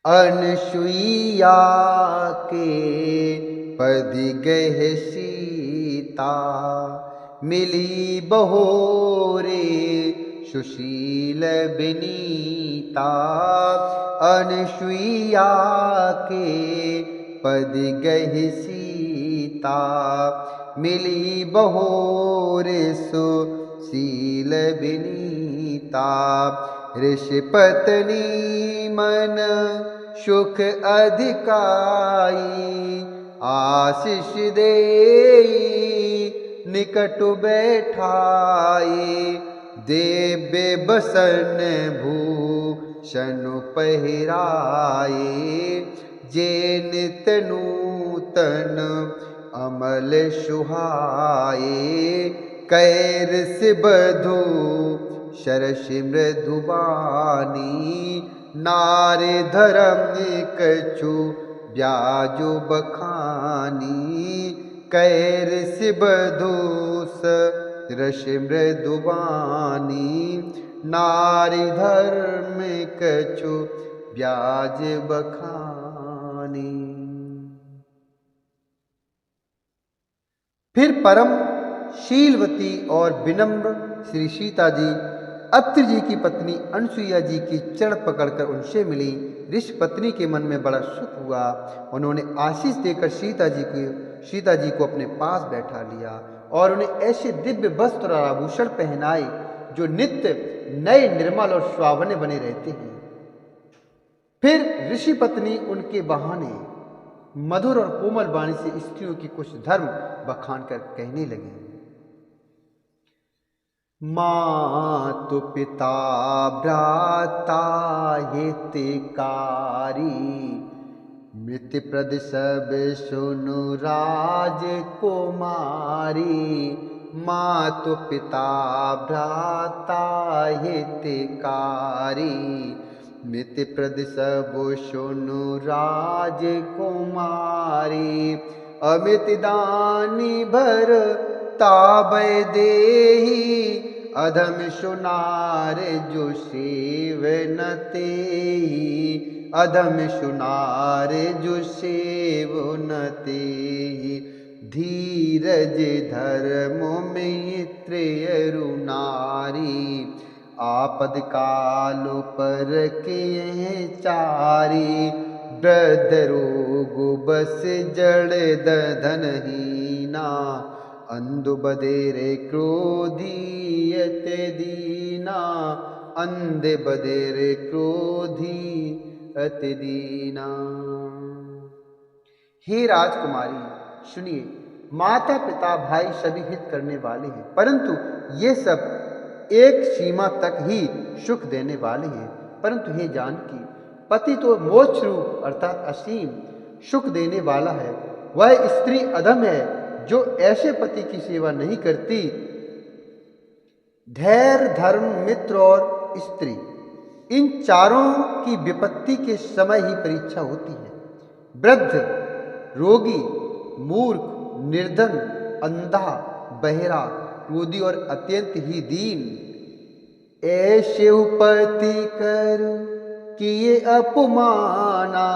अनसुईया के पद गए सीता, मिली बहोरे सुशील बिनीता। अनसुईया के पद गए सीता, मिली बहोरे सुशील बिनीता। ऋषि पत्नी मन सुख अधिकाई, आशीष दे निकट बैठाई। देव्य बसन भूषण पहिराए, जे नित नूतन अमल सुहाए। कैरस बधू शरषि मृदुबानी, नारी धर्म कछु ब्याजु बखानी। कैरस बधू शरषि मृदुबानी, नारी धर्म कछु ब्याज बखानी। फिर परम शीलवती और विनम्र श्री सीता जी अत्रि जी की पत्नी अनसुईया जी की चरण पकड़कर उनसे मिली। ऋषि पत्नी के मन में बड़ा सुख हुआ। उन्होंने आशीष देकर सीता जी को अपने पास बैठा लिया और उन्हें ऐसे दिव्य वस्त्र और आभूषण पहनाए जो नित्य नए निर्मल और सुहावने बने रहते हैं। फिर ऋषि पत्नी उनके बहाने मधुर और कोमल वाणी से स्त्रियों की कुछ धर्म बखान कर कहने लगी। मातु पिता भ्राता हितकारी, मृत्यु प्रद सब सुनु राजकुमारी। मातु पिता भ्राता हितकारी, मृत्यु प्रद सब सुनु राजकुमारी। अमित दानी भर ताबय देहि, अधम सुनार जो सेवन तेहि। अधम सुनार जो सेवन तेहि, धीरज धर्म मित्र अरु नारी। आपद काल पर के चारी, वृद्ध रोग बस जड़ धनहीना। अंधु बधेरे क्रोधी अति दीना, अंधे बधेरे क्रोधी अति दीना। हे राजकुमारी सुनिए, माता पिता भाई सभी हित करने वाले हैं, परंतु ये सब एक सीमा तक ही सुख देने वाले हैं। परंतु हे जानकी, पति तो मोक्ष रूप अर्थात असीम सुख देने वाला है। वह स्त्री अधम है जो ऐसे पति की सेवा नहीं करती। धैर्य धर्म मित्र और स्त्री, इन चारों की विपत्ति के समय ही परीक्षा होती है। वृद्ध, रोगी, मूर्ख, निर्धन, अंधा, बहरा, क्रोधी और अत्यंत ही दीन, ऐसे पति कर किए अपमाना।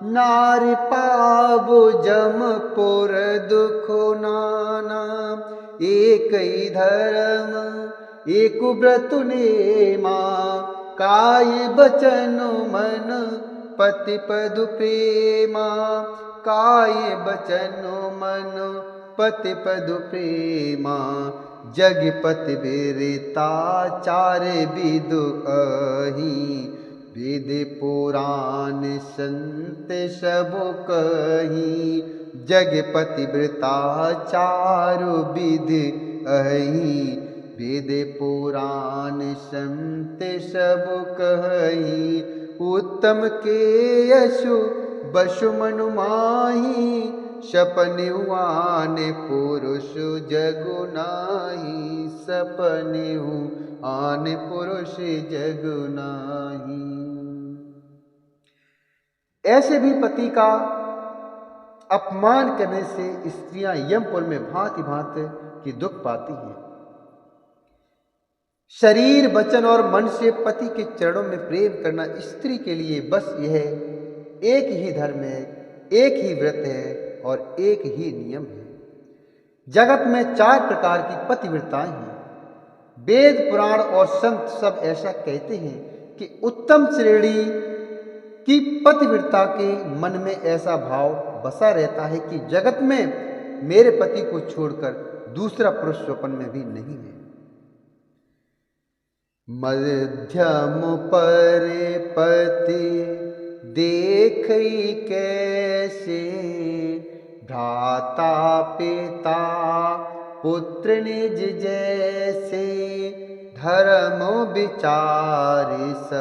नारी पावो जमपुर दुख नाना। एक ही धर्म एक व्रत नेमा, काय बचन मन पति पदु प्रेमा। काय बचन मन पति पदु प्रेमा। जगपति बिरता चार विदु अहि, वेद पुराण संत सब कही। जगपति वृता चारु विधि अहि, वेद पुराण संत सब कही। उत्तम के यशु बसु मनु माही, सपने आने पुरुष जगु नाही। सपने आने पुरुष जगु नाही। ऐसे भी पति का अपमान करने से स्त्रियां यमपुर में भांति भांति की दुख पाती हैं। शरीर, वचन और मन से पति के चरणों में प्रेम करना स्त्री के लिए बस यह एक ही धर्म है, एक ही व्रत है और एक ही नियम है। जगत में 4 प्रकार की पतिव्रताएं हैं। वेद, पुराण और संत सब ऐसा कहते हैं कि उत्तम श्रेणी की पतिव्रता के मन में ऐसा भाव बसा रहता है कि जगत में मेरे पति को छोड़कर दूसरा पुरुष स्वप्न में भी नहीं है। मध्यम पर पति देख कैसे, भ्राता पिता पुत्र निज जैसे, धर्म विचार स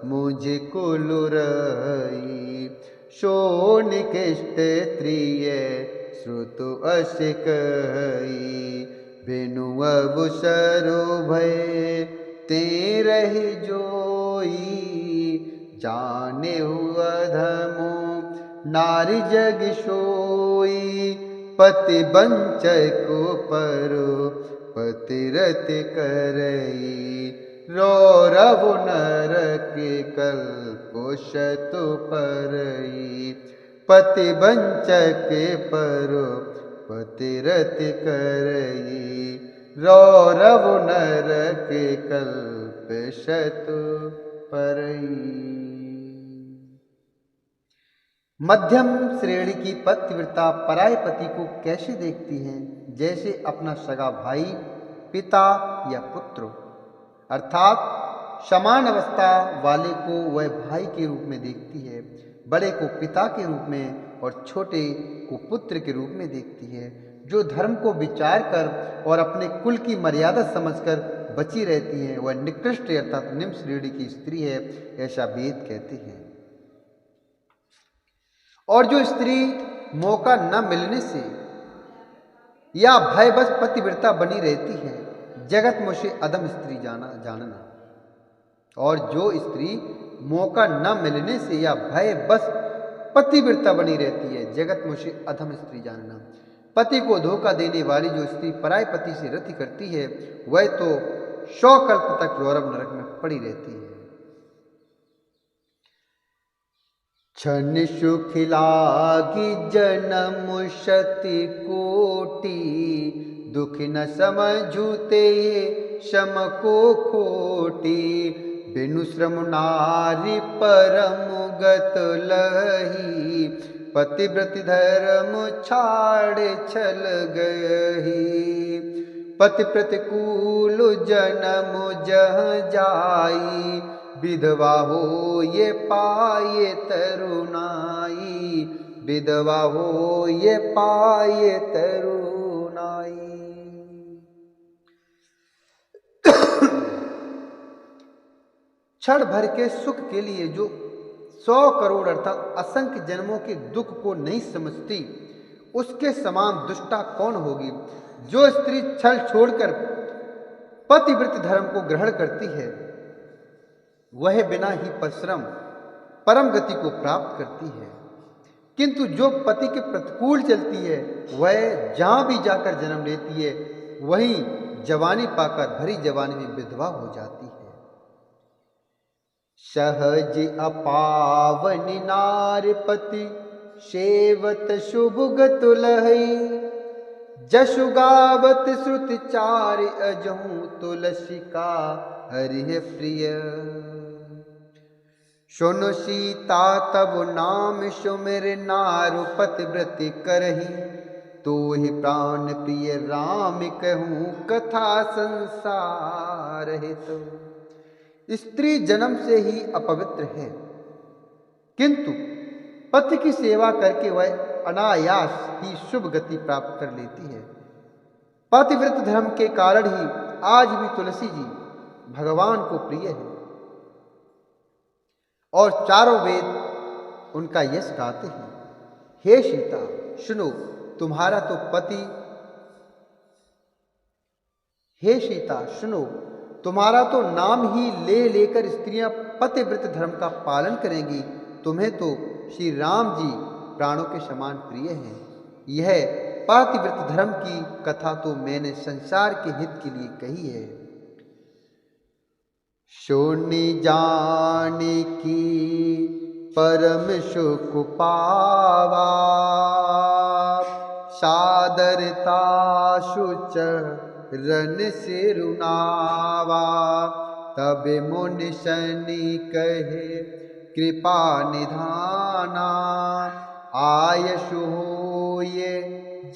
मुझ कुलुरई, शोणिकृष्ट त्रिय श्रुतु असिकई, बिनु अवसरो भय तेरह जोई, जाने हुआ धमो नारी जग सोई, पति बंचक परो पतिरत करई, रौरव नरक कल्प शतु परई, पति बंचक परो पतिरत करई, रौरव नरक कल्प शतु परई। मध्यम श्रेणी की पतिव्रता पराय पति को कैसे देखती है? जैसे अपना सगा भाई, पिता या पुत्र, अर्थात समान अवस्था वाले को वह भाई के रूप में देखती है, बड़े को पिता के रूप में और छोटे को पुत्र के रूप में देखती है। जो धर्म को विचार कर और अपने कुल की मर्यादा समझकर बची रहती है वह निकृष्ट अर्थात निम्न श्रेणी की स्त्री है, ऐसा वेद कहते हैं। और जो स्त्री मौका न मिलने से या भयवश पतिव्रता बनी रहती है, जगत में उसे अधम स्त्री जानना। और जो स्त्री मौका न मिलने से या भयवश पतिव्रता बनी रहती है, जगत में उसे अधम स्त्री जानना। पति को धोखा देने वाली जो स्त्री पराय पति से रति करती है, वह तो 100 कल्प तक रौरव नरक में पड़ी रहती है। क्षण सुख लागी जन्म शति कोटि, दुख न समझूते शम को खोटी, बिनु श्रम नारी परम गत लही, पतिव्रत धर्म छाड़ छल गही, पति प्रतिकूल जन्म जह जाई, विधवा हो ये पाए तरुणाई, विधवा हो ये पाए तरुणाई। क्षण भर के सुख के लिए जो 100 करोड़ अर्थात असंख्य जन्मों के दुख को नहीं समझती, उसके समान दुष्टा कौन होगी? जो स्त्री छल छोड़कर पतिव्रत धर्म को ग्रहण करती है, वह बिना ही परिश्रम परम गति को प्राप्त करती है। किंतु जो पति के प्रतिकूल चलती है, वह जहां भी जाकर जन्म लेती है, वहीं जवानी पाकर भरी जवानी में विधवा हो जाती है। सहज अपावनि नारपति, सेवत शुभ गत लहई, जशु गावत श्रुति चार अजहू, तुलसी का हरिह प्रिय। सुन सीता तब नाम सुमिर, नारु पतिव्रति करही, तो ही प्राण प्रिय राम कहूँ, कथा संसार हित। स्त्री जन्म से ही अपवित्र है, किंतु पति की सेवा करके वह अनायास ही शुभ गति प्राप्त कर लेती है। पतिव्रत धर्म के कारण ही आज भी तुलसी जी भगवान को प्रिय है और चारों वेद उनका यश गाते हैं। हे सीता सुनो, तुम्हारा तो पति, हे सीता सुनो, तुम्हारा तो नाम ही ले लेकर स्त्रियां पतिव्रत धर्म का पालन करेंगी। तुम्हें तो श्री राम जी प्राणों के समान प्रिय हैं। यह पतिव्रत धर्म की कथा तो मैंने संसार के हित के लिए कही है। शून्य जान की परम सुख पावा, सादरता सुच रन सिरुनावा। तब मुनि सनि कहे कृपा निधाना, आयसु होय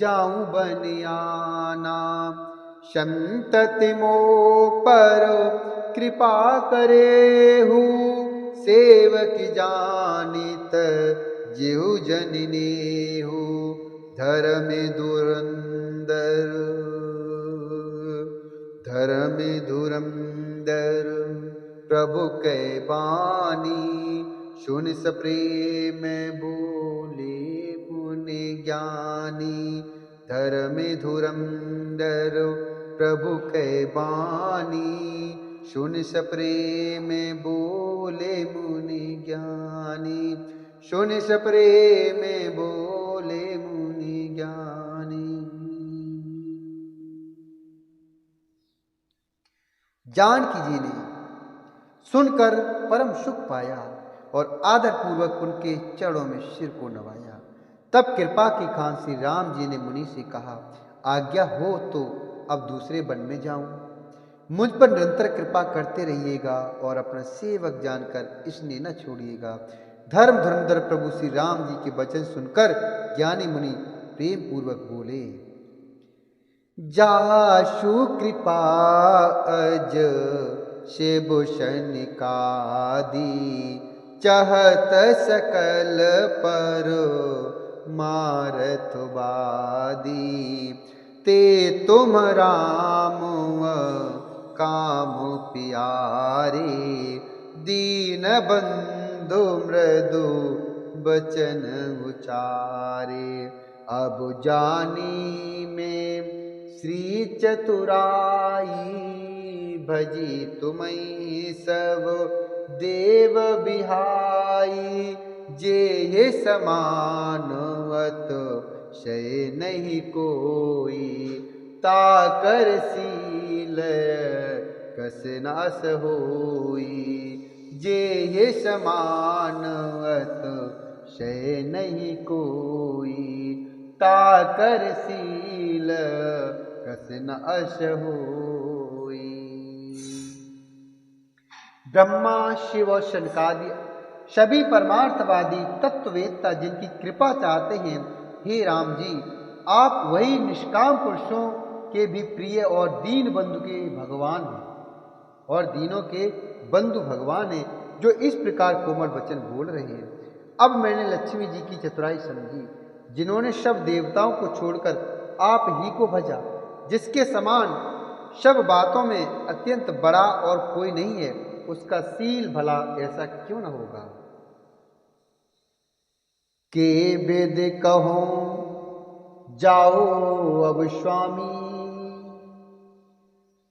जाऊं बन आना। संतति मो पर कृपा करे हूँ, सेवक जानित जेहु जननी हूँ। धर्म धुरंधर धर्म धुरंधर प्रभु कै बानी, सुन स प्रेम बोले मुनि ज्ञानी। धर्म धुरंधर प्रभु कै बानी, सुन स प्रेम बोले मुनि ज्ञानी। सुन स प्रेम बोले मुनि ज्ञानी। जानकी जी ने सुनकर परम सुख पाया और आदर पूर्वक उनके चरणों में सिर को नवाया। तब कृपा की खान श्री राम जी ने मुनि से कहा, आज्ञा हो तो अब दूसरे वन में जाऊं। मुझ पर निरंतर कृपा करते रहिएगा और अपना सेवक जानकर इसने न छोड़िएगा। धर्म धुरंधर प्रभु श्री राम जी के वचन सुनकर ज्ञानी मुनि प्रेम पूर्वक बोले, जासु कृपा अज शिभूषण कादी, चहत सकल पर मारत बादी। ते तुम राम काम प्यारे, दीन बंधु मृदु बचन उचारे। अब जानी में श्री चतुराई, भजी तुम्हें सब देव बिहाई। जे ये समानवत शय नहीं कोई, ताकर सील कस नास होई। जे ये समानवत शय नहीं कोई, ताकर सील कस नास होई। ब्रह्मा शिव और शनकादि सभी परमार्थवादी तत्ववेत्ता जिनकी कृपा चाहते हैं, हे राम जी, आप वही निष्काम पुरुषों के भी प्रिय और दीन बंधु के भगवान हैं और दीनों के बंधु भगवान हैं, जो इस प्रकार कोमल वचन बोल रहे हैं। अब मैंने लक्ष्मी जी की चतुराई समझी, जिन्होंने सब देवताओं को छोड़कर आप ही को भजा, जिसके समान सब बातों में अत्यंत बड़ा और कोई नहीं है, उसका सील भला ऐसा क्यों न होगा। के वेद कहो जाओ अब स्वामी,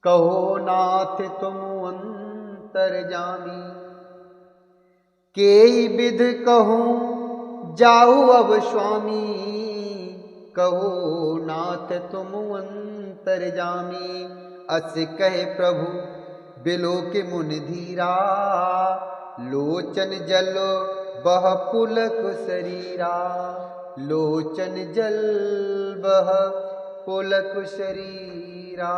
कहो नाथ तुम अंतर्जामी। के विध कहूँ जाओ अब स्वामी, कहो नाथ तुम अंतर्जामी। अस कहे प्रभु बिलो के मुनि धीरा, लोचन जल बह पुलक शरीरा। लोचन जल बह पुलक शरीरा।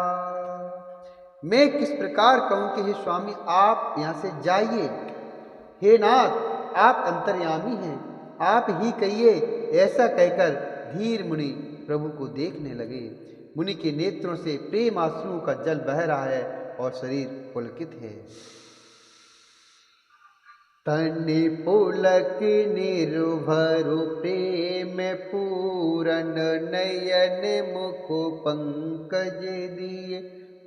मैं किस प्रकार कहूं कि हे स्वामी आप यहाँ से जाइए। हे नाथ आप अंतर्यामी हैं, आप ही कहिए। ऐसा कहकर धीर मुनि प्रभु को देखने लगे। मुनि के नेत्रों से प्रेम आंसुओं का जल बह रहा है और शरीर पुलकित है। तनि पुलक निर्भरु प्रेम पूरन, नयन मुख पंकज दिए।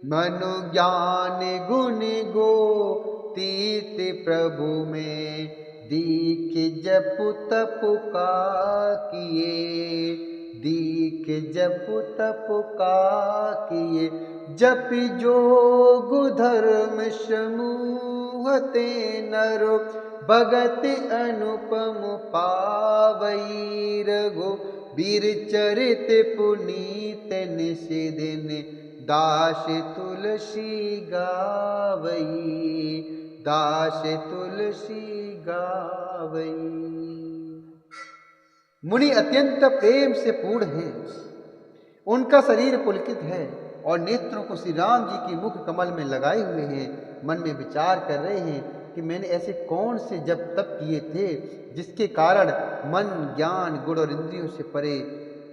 मनु ज्ञान गुण गोतीत प्रभु में, दीख जप तप का किए। दीख जप तप का किए। जप जोग धर्म समूह ते नर, भगत अनुपम पावई रघु। वीर चरित पुनीत निषिदिन, दास तुलसी गावई, दास तुलसी गावई। मुनि अत्यंत प्रेम से पूर्ण हैं, उनका शरीर पुलकित है और नेत्रों को श्री राम जी की मुख कमल में लगाए हुए हैं। मन में विचार कर रहे हैं कि मैंने ऐसे कौन से जप तप किए थे जिसके कारण मन, ज्ञान, गुण और इंद्रियों से परे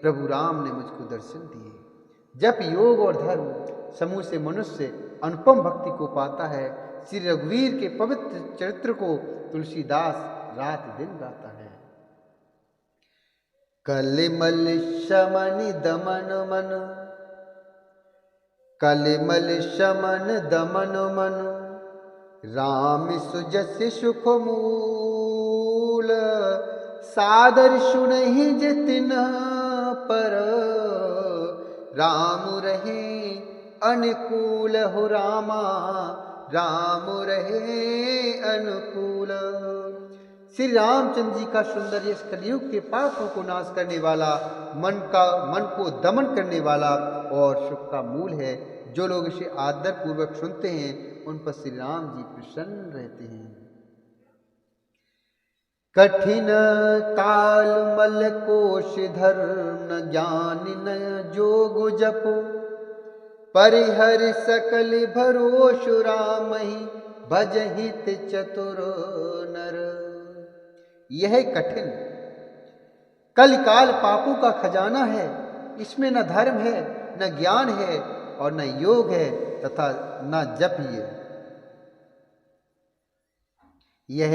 प्रभु राम ने मुझको दर्शन दिए। जप, योग और धर्म समूह से मनुष्य अनुपम भक्ति को पाता है। श्री रघुवीर के पवित्र चरित्र को तुलसीदास रात दिन गाता है। कलिमल शमन दमन मन, कलिमल शमन दमन मन, राम सुजस सुख मूल, सादर सुनहि जितिन पर, राम रहे अनुकूल हो रामा, राम रहे अनुकूल। श्री रामचंद्र जी का सुंदर इस कलयुग के पापों को नाश करने वाला, मन को दमन करने वाला और सुख का मूल है। जो लोग इसे आदर पूर्वक सुनते हैं उन पर श्री राम जी प्रसन्न रहते हैं। कठिन काल मल कोश धर्म, न ज्ञान न जोग जप, परिहर सकल भरोष रामहि, भजहित चतुर नर। यह कठिन कलिकाल पापों का खजाना है। इसमें न धर्म है, न ज्ञान है और न योग है तथा न जप ही है। यह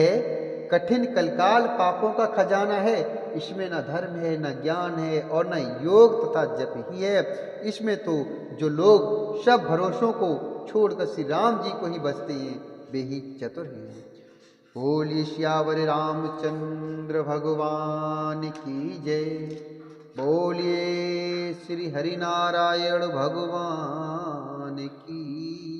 कठिन कलिकाल पापों का खजाना है। इसमें न धर्म है, न ज्ञान है और न योग तथा जप ही है। इसमें तो जो लोग सब भरोसों को छोड़कर श्री राम जी को ही बसते हैं वे ही चतुर हैं। बोलिए श्यावर रामचंद्र भगवान की जय। बोलिए श्री हरिनारायण भगवान की